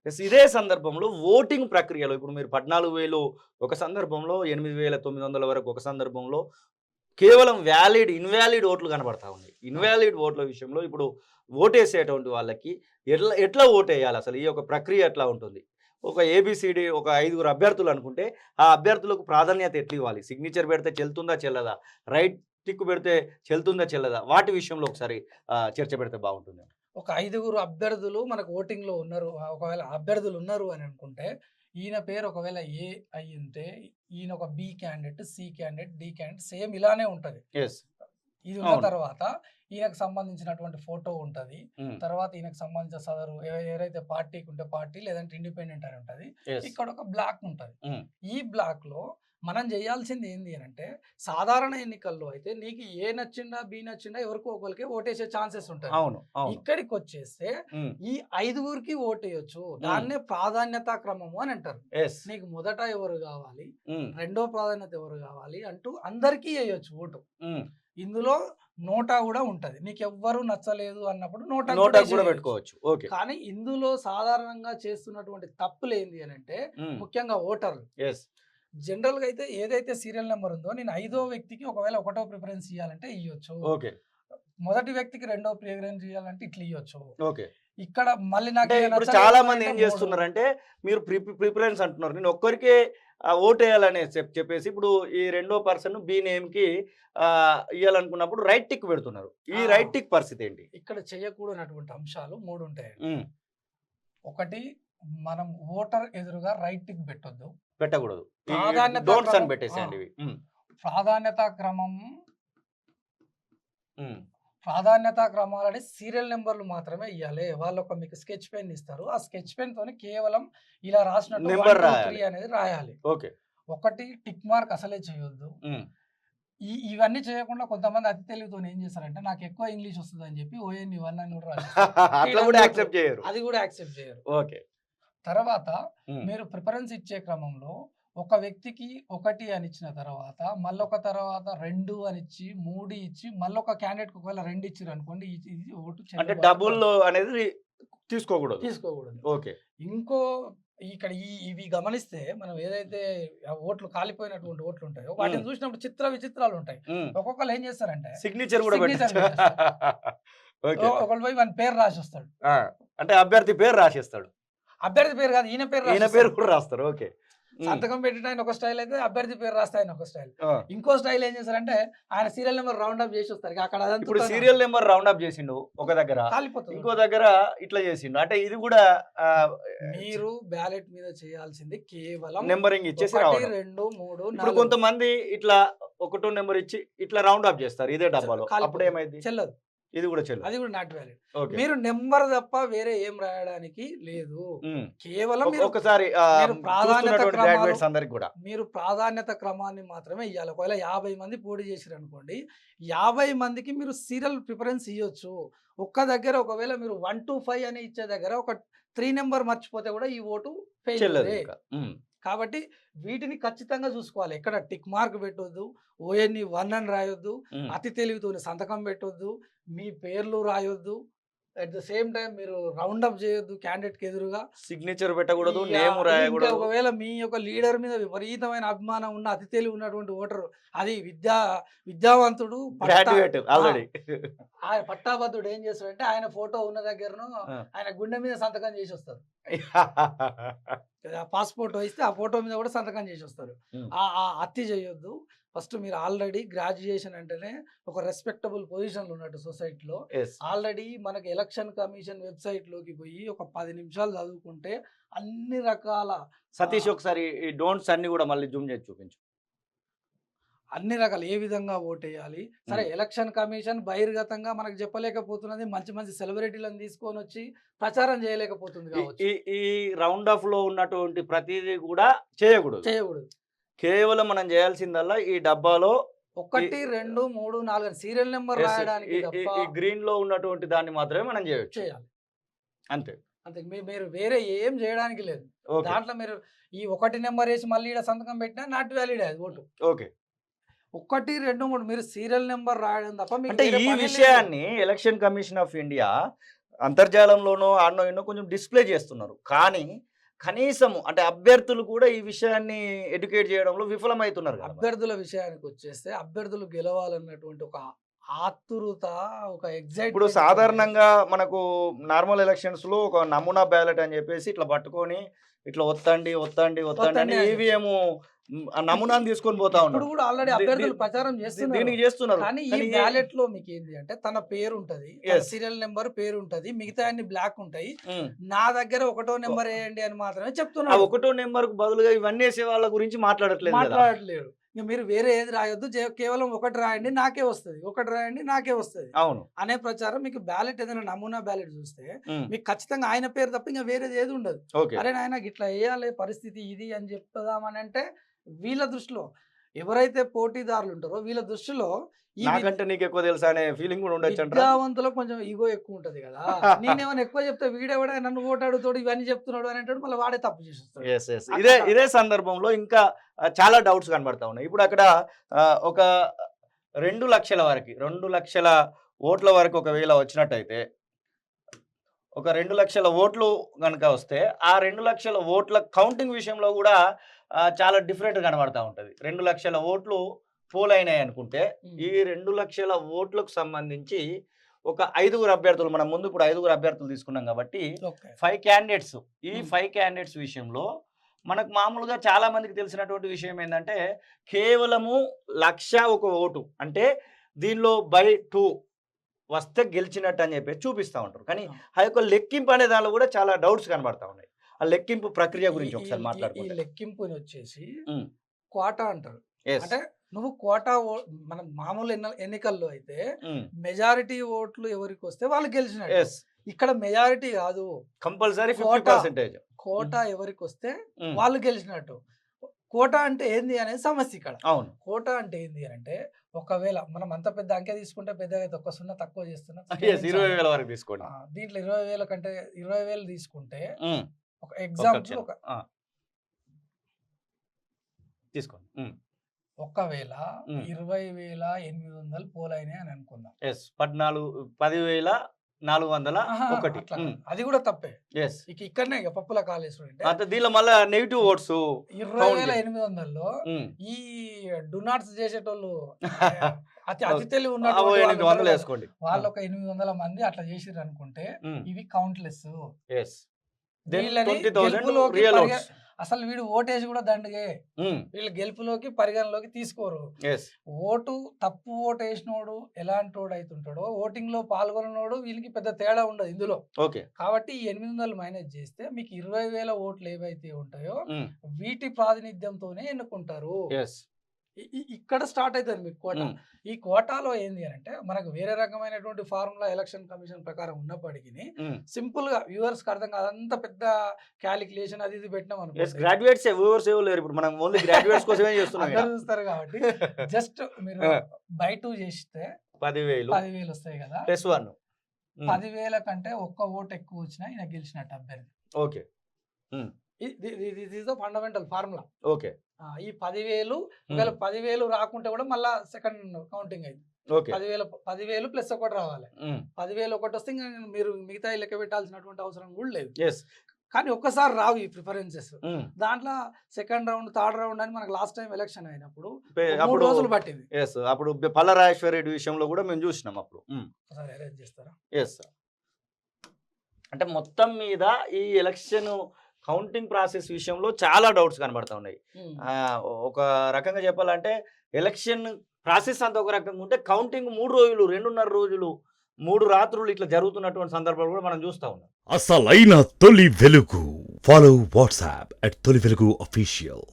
ఇదే సందర్భంలో ఓటింగ్ ప్రక్రియలో ఇప్పుడు మీరు 14,000 ఒక సందర్భంలో, 8,900 వరకు ఒక సందర్భంలో కేవలం ఇన్వాలిడ్ ఓట్లు కనబడతా ఉన్నాయి. అవును. ఇన్వాలిడ్ ఓట్ల విషయంలో ఇప్పుడు ఓటేసేటువంటి వాళ్ళకి ఎట్లా ఓటేయాలి అసలు? ఈ యొక్క ప్రక్రియ ఎట్లా ఉంటుంది? ఒక ఏబీసీడీ ఒక 5గురు అభ్యర్థులు అనుకుంటే, ఆ అభ్యర్థులకు ప్రాధాన్యత ఎట్లా ఇవ్వాలి? సిగ్నేచర్ పెడితే చెల్లుతుందా? చెల్లదా? రైట్ టిక్ పెడితే చెల్లుతుందా? చెల్లదా? వాటి విషయంలో ఒకసారి చర్చ పెడితే బాగుంటుంది. ఒక 5గురు అభ్యర్థులు మనకు ఓటింగ్‌లో ఉన్నారు. ఒకవేళ అభ్యర్థులు ఉన్నారు అని అనుకుంటే, ఈయన పేరు ఒకవేళ ఏ అయ్యుంటే, ఈయన ఒక B candidate, C candidate, D candidate same ఇలానే ఉంటది. యెస్. ఇది ఉన్న అవును. తర్వాత ఈయనకు సంబంధించినటువంటి ఫోటో ఉంటది. హ్మ్. తర్వాత ఈయనకు సంబంధించిన సదరు ఎవరైతే పార్టీకి ఉంటే పార్టీ లేదంటే ఇండిపెండెంట్ అని ఉంటది. యెస్. ఇక్కడ ఒక బ్లాక్ ఉంటది. హ్మ్. ఈ బ్లాక్‌లో మనం చేయాల్సింది ఏంది అనంటే, సాధారణ ఎన్నికల్లో అయితే నీకు ఏ నచ్చిందా, బి నచ్చిందా ఎవరికో ఒకళ్ళకి ఓటేసే ఛాన్సెస్ ఉంటాయి. అవును. అవును. ఇక్కడికొచ్చేస్తే హ్మ్. ఈ 5గురికి ఓటేయొచ్చు. దాన్నే ప్రాధాన్యతా క్రమము అని అంటారు. యెస్. నీకు మొదట ఎవరు గావాలి, హ్మ్. రెండో ప్రాధాన్యత ఎవరు గావాలి అంటూ అందరికీ ఎయొచ్చు ఓటు. హ్మ్. ఇందులో నోటా గూడా ఉంటది. నీకెవ్వరు నచ్చలేదు అన్నప్పుడు నోటా నోటా కూడా కూడా ఎసేయొచ్చు. పెట్టుకోవచ్చు. ఓకే. కానీ ఇందులో సాధారణంగా చేస్తున్నటువంటి తప్పులేంది అనంటే, హ్మ్. ముఖ్యంగా ఓటర్లు. యెస్. జనరల్‌గా అయితే ఏదైతే సీరియల్ నంబర్ ఉందో నేను ఐదో వ్యక్తికి ఒకవేళ ఒకటో ప్రిఫరెన్స్ ఇయ్యాలంటే ఇయ్యొచ్చు. ఓకే. మొదటి వ్యక్తికి రెండో ప్రిఫరెన్స్ ఇయ్యాలంటే ఇట్లా ఇయ్యొచ్చు. ఓకే. ఇక్కడ మళ్ళీ అంటే నాకు ఇప్పుడు నచ్చలేదు చాలా మంది అంటే ఏం 3 చేస్తున్నారంటే, మీరు ప్రిఫరెన్స్ అంటున్నారు. నేను ఒక్కరికే ఓటేయాలని చెప్పేసి ఇప్పుడు ఈ రెండో పర్సన్ బి నేమ్‌కి ఇయ్యాలనుకున్నప్పుడు రైట్ టిక్ పెడుతున్నారు. ఈ ఆ! రైట్ టిక్ పరిస్థితి ఏంటి? ఇక్కడ చేయకూడనటువంటి అంశాలు 3 ఉంటాయండి. హ్మ్. ఒకటి మనం ఓటర్ ఎదురుగా రైట్ టిక్ పెట్టొద్దు. పెట్టకూడదు. ఈ ప్రాధాన్యతా డోంట్స్ అని క్రమం పెట్టేసేయండి ఇవి. హ్మ్. ప్రాధాన్యతా క్రమం హ్మ్. ప్రాధాన్యతా క్రమాలని సీరియల్ నంబర్‌లు మాత్రమే ఇయ్యాలి. వాళ్ళొక మీకు స్కెచ్ పెన్ ఇస్తారు. ఆ స్కెచ్ పెన్‌తోని కేవలం ఇలా రాసినట్టు 1, నంబర్ 2, రాయాలి. 3 అనేది రాయాలి. ఓకే. ఒకటి టిక్ మార్క్ అసలే చేయొద్దు. హ్మ్. ఇవన్నీ చేయకుండా కొంతమంది అతి తెలివితోని ఏం చేస్తారంటే నాకు ఎక్కువ ఇంగ్లీష్ వస్తదని చెప్పి ఓఎన్‌ఈ 1 అని కూడా రాసేస్తారు. అట్లా కూడా యాక్సెప్ట్ చేయరు. అది కూడా యాక్సెప్ట్ చేయరు. ఓకే. తర్వాత హ్మ్. మీరు ప్రిఫరెన్స్ ఇచ్చే క్రమంలో ఒక వ్యక్తికి 1 అని ఇచ్చిన తర్వాత మళ్ళొక తర్వాత 2 అని ఇచ్చి, 3 ఇచ్చి మళ్ళొక క్యాండిడేట్‌కి ఒకవేళ 2 ఇచ్చిరనుకోండి ఇది ఓటు అంటే చెల్లుబాటు డబుల్ కాదు. అనేది తీసుకోకూడదు. తీసుకోకూడదు. ఓకే. ఇంకో ఇక్కడ ఇవి గమనిస్తే మనం ఏదైతే ఆ ఓట్లు కాలిపోయినటువంటి ఓట్లు ఉంటాయో వాటిని హ్మ్. చూసినప్పుడు చిత్ర విచిత్రాలు ఉంటాయి. హ్మ్. ఒక్కొక్కళ్ళు ఏం చేస్తారంటే సిగ్నేచర్ కూడా సిగ్నేచర్ పెట్టొచ్చు. పెట్టేస్తారు. ఓకే. ఒకళ్ళు పోయి వాని పేరు రాసొస్తాడు. ఆ! అంటే అభ్యర్థి పేరు రాసేస్తాడు. అభ్యర్థి పేరు కాదు ఈయన పేరు ఈయన పేరు రాసిస్తాడు. కూడా రాస్తారు. ఓకే. హ్మ్. సంతకం పెట్టిన ఆయన ఒక స్టైల్ అయితే అభ్యర్థి పేరు రాస్తే ఆయన ఒక స్టైల్. ఆ! ఇంకో స్టైల్ ఏం చేస్తారంటే ఆయన సీరియల్ నంబర్ రౌండ్ అప్ చేసి వస్తారు. ఇక అక్కడ ఇప్పుడు అదంతా సీరియల్ నంబర్ రౌండ్ అప్ చేసిండు ఒక దగ్గర. కాలిపోతది. ఇంకో దగ్గర ఇట్లా చేసిండు. అంటే ఇది కూడా ఆహ్, మీరు బ్యాలెట్ మీద చేయాల్సింది కేవలం నంబరింగ్ ఇచ్చేసి 1, రావడం. 2, 3, ఇప్పుడు 4 కొంతమంది ఇట్లా ఒకటో నంబర్ ఇచ్చి ఇట్లా రౌండ్ అప్ చేస్తారు ఇదే డబ్బాలో. కాలిపోతది. అప్పుడేమైద్ది? చెల్లదు. ఇది కూడా చెల్లదు. అది కూడా నాట్ వాలిడ్. ఓకే. మీరు నంబర్ తప్ప వేరే ఏం రాయడానికి లేదు. హ్మ్. కేవలం మీరు ఒక్కసారి మీరు ప్రాధాన్యత చూస్తున్నటువంటి క్రమాలు గ్రాడ్యుయేట్స్ అందరికి కూడా. మీరు ప్రాధాన్యత క్రమాన్ని మాత్రమే ఇయ్యాలి. ఒకవేళ 50 మంది పోటీ చేసిరనుకోండి, 50 మందికి మీరు సీరియల్ ప్రిఫరెన్స్ ఇయ్యొచ్చు. ఒక్క దగ్గర ఒకవేళ మీరు 1-5 అని ఇచ్చే దగ్గర ఒక 3 నంబర్ మర్చిపోతే కూడా ఈ ఓటు చెల్లదు ఫెయిల్యూరే. ఇంకా. హ్మ్. కాబట్టి వీటిని ఖచ్చితంగా చూసుకోవాలి. ఎక్కడ టిక్ మార్క్ పెట్టొద్దు. ఓఎన్‌ఈ 1 అని రాయొద్దు. హ్మ్. అతి తెలివితోని సంతకం పెట్టొద్దు. మీ పేర్లు రాయొద్దు. అట్ ద సేమ్ టైమ్ మీరు రౌండ్ అప్ చేయొద్దు క్యాండిడేట్‌కి ఎదురుగా. సిగ్నేచర్ పెట్టకూడదు. ఇగ నేమ్ ఇది ఇంకా రాయకూడదు. ఒకవేళ మీ యొక్క లీడర్ మీద విపరీతమైన అభిమానం ఉన్న అతి తెలివి ఉన్నటువంటి ఓటరు అది విద్యావంతుడు గ్రాడ్యుయేట్ ఆ! ఆల్రెడీ. ఆయన పట్టాభద్రుడు ఏం చేస్తాడంటే ఆయన ఫోటో ఉన్న దగ్గరను ఆ! ఆయన గుండె మీద సంతకం చేసొస్తారు. పాస్‌పోర్ట్ ఇస్తే ఆ ఫోటో మీద కూడా సంతకం చేసొస్తారు. హ్మ్. అతి చేయొద్దు. ఫస్ట్ మీరు ఆల్రెడీ గ్రాడ్యుయేషన్ అంటేనే ఒక రెస్పెక్టబుల్ పొజిషన్‌లో ఉన్నట్టు సొసైటీలో. యెస్. ఆల్రెడీ మనకి ఎలక్షన్ కమిషన్ వెబ్‌సైట్‌లోకి పోయి ఒక 10 నిమిషాలు చదువుకుంటే అన్ని రకాల సతీష్ ఆహ్, ఒకసారి ఈ డోంట్స్ అన్నీ గూడా మళ్ళీ జూమ్ చేసి చూపించు. అన్ని రకాలు ఏ విధంగా ఓటేయాలి. సరే హ్మ్. ఎలక్షన్ కమిషన్ బహిర్గతంగా మనకు చెప్పలేకపోతున్నది. మంచి మంచి సెలబ్రిటీలను తీసుకొనొచ్చి ప్రచారం చేయలేకపోతుంది ఈ కావచ్చు. ఈ ఈ రౌండ్ ఆఫ్‌లో ఉన్నటువంటి ప్రతీదీ కూడా చేయకూడదు. చేయకూడదు. కేవలం మనం చేయాల్సిందల్లా ఈ డబ్బాలో ఈ 1, 2, 3, 4 అని సీరియల్ నంబర్ యెస్. రాయడానికి ఈ ఈ తప్ప ఈ గ్రీన్‌లో ఉన్నటువంటి దాన్ని మాత్రమే మనం చేయొచ్చు. చేయాలి. అంతే. అంతే మీరు వేరే ఏం చేయడానికి లేదు. ఓకే. దాంట్లో మీరు ఈ 1 నంబర్ ఏసి మళ్ళీ ఈడ సంతకం పెట్టినా నాట్ వాలిడే అది ఓటు. ఓకే. 1, 2, 3 మీరు సీరియల్ నంబర్ రాయడం తప్ప మీకు అంటే వేరే ఈ పనే లేదు. విషయాన్ని ఎలక్షన్ కమిషన్ ఆఫ్ ఇండియా అంతర్జాలంలోనో ఆడనో ఎన్నో కొంచెం డిస్ప్లే చేస్తున్నారు. కానీ కనీసం అంటే అభ్యర్థులు కూడా ఈ విషయాన్ని ఎడ్యుకేట్ చేయడంలో విఫలమవుతున్నారు కదా మరి. అభ్యర్థుల విషయానికి వచ్చేస్తే అభ్యర్థులు గెలవాలన్నటువంటి ఒక ఆతురత, ఒక ఇప్పుడు ఎగ్జైట్మెంట్ సాధారణంగా మనకు నార్మల్ ఎలక్షన్స్‌లో ఒక నమూనా బ్యాలెట్ అని చెప్పేసి ఇట్లా పట్టుకొని ఇట్లా ఒత్తండి అని ఒత్తండి అని ఈవీఎం ఆ నమూనాను తీసుకొని పోతా ఇప్పుడు ఉన్నారు. కూడా ఆల్రెడీ దీ- అభ్యర్థులు దీ- ప్రచారం దీనికి చేస్తున్నారు. చేస్తున్నారు. కానీ ఈ కానీ బ్యాలెట్ లో మీకు ఏంది అంటే తన పేరు ఉంటది, తన Yes. సీరియల్ నెంబర్ పేరు ఉంటది, మిగతా అన్ని బ్లాక్ ఉంటాయి. ఉమ్. నా దగ్గర ఒకటో నెంబర్ వేయండి అని మాత్రమే ఆ చెప్తున్నాడు. ఒకటో నెంబర్ కు బదులుగా ఇవన్నీ వేసే వాళ్ళ గురించి మాట్లాడట్లేదు కదా. మాట్లాడట్లేడు. ఇక మీరు వేరే ఏది రాయొద్దు, కేవలం ఒకటి రాయండి నాకే వస్తది, ఒకటి రాయండి నాకే వస్తది అవును. అనే ప్రచారం. మీకు బ్యాలెట్ ఏదైనా నమూనా బ్యాలెట్ చూస్తే ఉమ్. మీకు ఖచ్చితంగా ఆయన పేరు తప్ప ఇంకా వేరేది ఏది ఉండదు. ఓకే. అరే నాయన ఇట్లా వేయాలి పరిస్థితి ఇది అని చెప్తామని అంటే వీళ్ళ దృష్టిలో ఎవరైతే పోటీదారులు ఉంటారో వీళ్ళ దృష్టిలో ఈ నాకంటే నీకు ఎక్కువ తెలుసా అనే ఫీలింగ్ కూడా ఉండొచ్చు అంటారా? విద్యావంతులకు కొంచెం ఈగో ఎక్కువ ఉంటది కదా. నేనేమైనా ఎక్కువ చెప్తే వీడెవడా నన్ను ఓటాడుతాడు ఇవన్నీ చెప్తున్నాడు అని అంటాడు, మళ్ళీ వాడే తప్పు చేసేస్తాడు. ఎస్ ఎస్ ఇదే సందర్భంలో ఇంకా చాలా డౌట్స్ కనబడతా ఉన్నాయి. ఇప్పుడు అక్కడ ఒక 2 లక్షల వరకు 2 లక్షల ఓట్ల వరకు ఒకవేళ వచ్చినట్టయితే ఒక 2 లక్షల ఓట్లు కనుక వస్తే ఆ 2 లక్షల ఓట్ల కౌంటింగ్ విషయంలో కూడా చాలా డిఫరెంట్ కనబడతా ఉంటుంది. 2 లక్షల ఓట్లు పోల్ అయినాయి అనుకుంటే ఈ 2 లక్షల ఓట్లకు సంబంధించి ఒక 5గురు అభ్యర్థులు, మనం ముందు ఇప్పుడు 5గురు అభ్యర్థులు తీసుకున్నాం కాబట్టి ఓకే 5 క్యాండిడేట్స్. ఈ Hmm. 5 క్యాండిడేట్స్ విషయంలో మనకు మామూలుగా చాలా మందికి తెలిసినటువంటి విషయం ఏంటంటే కేవలము 1,00,000 ఒక ఓటు అంటే దీనిలో బై 2 వస్తే గెలిచినట్టు అని చెప్పేసి చూపిస్తూ ఉంటారు. కానీ ఆ యొక్క లెక్కింపు అనే దానిలో కూడా చాలా డౌట్స్ కనబడతా ఉన్నాయి. ఆ లెక్కింపు ప్రక్రియ గురించి ఒకసారి ఈ మాట్లాడుకుంటే. లెక్కింపుని వచ్చేసి ఉమ్. కోటా అంటారు. Yes. అంటే నువ్వు కోటా మనం మామూలు ఎన్నికల్లో అయితే ఉమ్. మెజారిటీ ఓట్లు ఎవరికి వస్తే వాళ్ళు గెలిచినట్టు. Yes. ఇక్కడ మెజారిటీ కాదు, కంపల్సరీ కోటా. 50%. కోటా ఎవరికి వస్తే ఉమ్. వాళ్ళు గెలిచినట్టు. కోటా అంటే ఏంది అనేది సమస్య ఇక్కడ. అవును. కోటా అంటే ఏంది అంటే ఒకవేళ మనం అంత పెద్ద అంకె తీసుకుంటే పెద్దగా అయితే ఒక్క సున్నా తక్కువ చేస్తున్నాం. Yes, 20,000 వరకు తీసుకోండి. దీంట్లో 20,000 కంటే 20,000 తీసుకుంటే ఉమ్. ఒక ఎగ్జాంపుల్ క్షణం. ఒక తీసుకోండి. ఒకవేళ ఉమ్. 20,800 పోలైనాయి అని అనుకుందాం. ఎస్ 10,401. అట్లా కాదు. అది కూడా తప్పే. ఎస్ ఇక్కడనే ఇక పప్పుల కాళేశ్వరం అంటే అంటే దీనిలో మళ్ళీ నెగిటివ్ ఓట్స్ 20,800లో ఈ డునాట్స్ చేసేటోళ్ళు అతి తెలివి ఉన్న 800 వేసుకోండి. వాళ్ళు ఒక 800 మంది అట్లా చేసిర్రు అనుకుంటే ఇవి కౌంట్లెస్. ఎస్ వీళ్ళని 20,000 గెలుపులోకి రియల్ పరిగె- ఓట్స్. అసలు వీడు ఓటేసి కూడా దండగే, వీళ్ళు గెలుపులోకి పరిగణలోకి తీసుకోరు. ఎస్ తప్పు ఓటు వేసినోడు ఎలాంటి వాడు అవుతుంటాడో ఓటింగ్ లో పాల్గొన్నోడు వీళ్ళకి పెద్ద తేడా ఉండదు ఇందులో. ఓకే. కాబట్టి ఈ 800 మైనస్ చేస్తే మీకు 20,000 ఓట్లు ఏవైతే ఉంటాయో వీటి ప్రాతినిధ్యంతోనే ఎన్నుకుంటారు. ఎస్ ఇక్కడ స్టార్ట్ అవుతుంది మీకు కోటా. ఈ కోటాలో ఏంది అని అంటే మనకు వేరే రకమైనటువంటి ఫార్ములా ఎలక్షన్ కమిషన్ ప్రకారం ఉన్నప్పటికీ సింపుల్ గా వ్యూవర్స్ కి అర్థం కాదు, అంత పెద్ద క్యాలిక్యులేషన్ అది ఇది పెట్టినాం ఎస్ అనుకో గ్రాడ్యుయేట్స్ వ్యూవర్స్ ఎవరు లేరు. ఇప్పుడు మనం ఓన్లీ గ్రాడ్యుయేట్స్ కోసమే చేస్తున్నాం. అందరూ చూస్తారు కాబట్టి జస్ట్ మీరు బై 2 చేస్తే 10,000 10,000 వస్తాయి కదా. +1. 10,000 కంటే ఒక్క ఓటు ఎక్కువ వచ్చినా ఈయన గెలిచినట్టు అభ్యర్థి. Okay. This the fundamental formula. Okay. ఈ 10,000 ఒకవేళ 10,000 రాకుంటే కూడా మళ్ళా సెకండ్ కౌంటింగ్ అయింది. ఓకే. 10,000 ప్లస్ ఒకటి రావాలి. 10,000 ఒకటి వస్తే ఇంకా మీరు మిగతా లెక్క పెట్టాల్సినటువంటి అవసరం కూడా లేదు. ఎస్ కానీ ఒక్కసారి రావు ఈ ప్రిఫరెన్సెస్. దాంట్లో సెకండ్ రౌండ్ థర్డ్ రౌండ్ అని మనకు లాస్ట్ టైం ఎలక్షన్ అయినప్పుడు 3 రోజులు పట్టింది. ఎస్ అప్పుడు పల్లరాజేశ్వర రెడ్డి విషయంలో కూడా మేము చూసినాం అప్పుడు. ఒకసారి అరేంజ్ చేస్తారా? ఎస్ అంటే మొత్తం మీద ఈ ఎలక్షన్ కౌంటింగ్ ప్రాసెస్ విషయంలో చాలా డౌట్స్ కనబడతా ఉన్నాయి. ఒక రకంగా చెప్పాలంటే ఎలక్షన్ ప్రాసెస్ అంతా ఒక రకంగా ఉంటే కౌంటింగ్ 3 రోజులు 2.5 రోజులు 3 రాత్రులు ఇట్లా జరుగుతున్నటువంటి సందర్భాలు కూడా మనం చూస్తా ఉన్నాం. అసలైన తొలి వెలుగు. ఫాలో వాట్సాప్ @తొలి వెలుగు అఫీషియల్.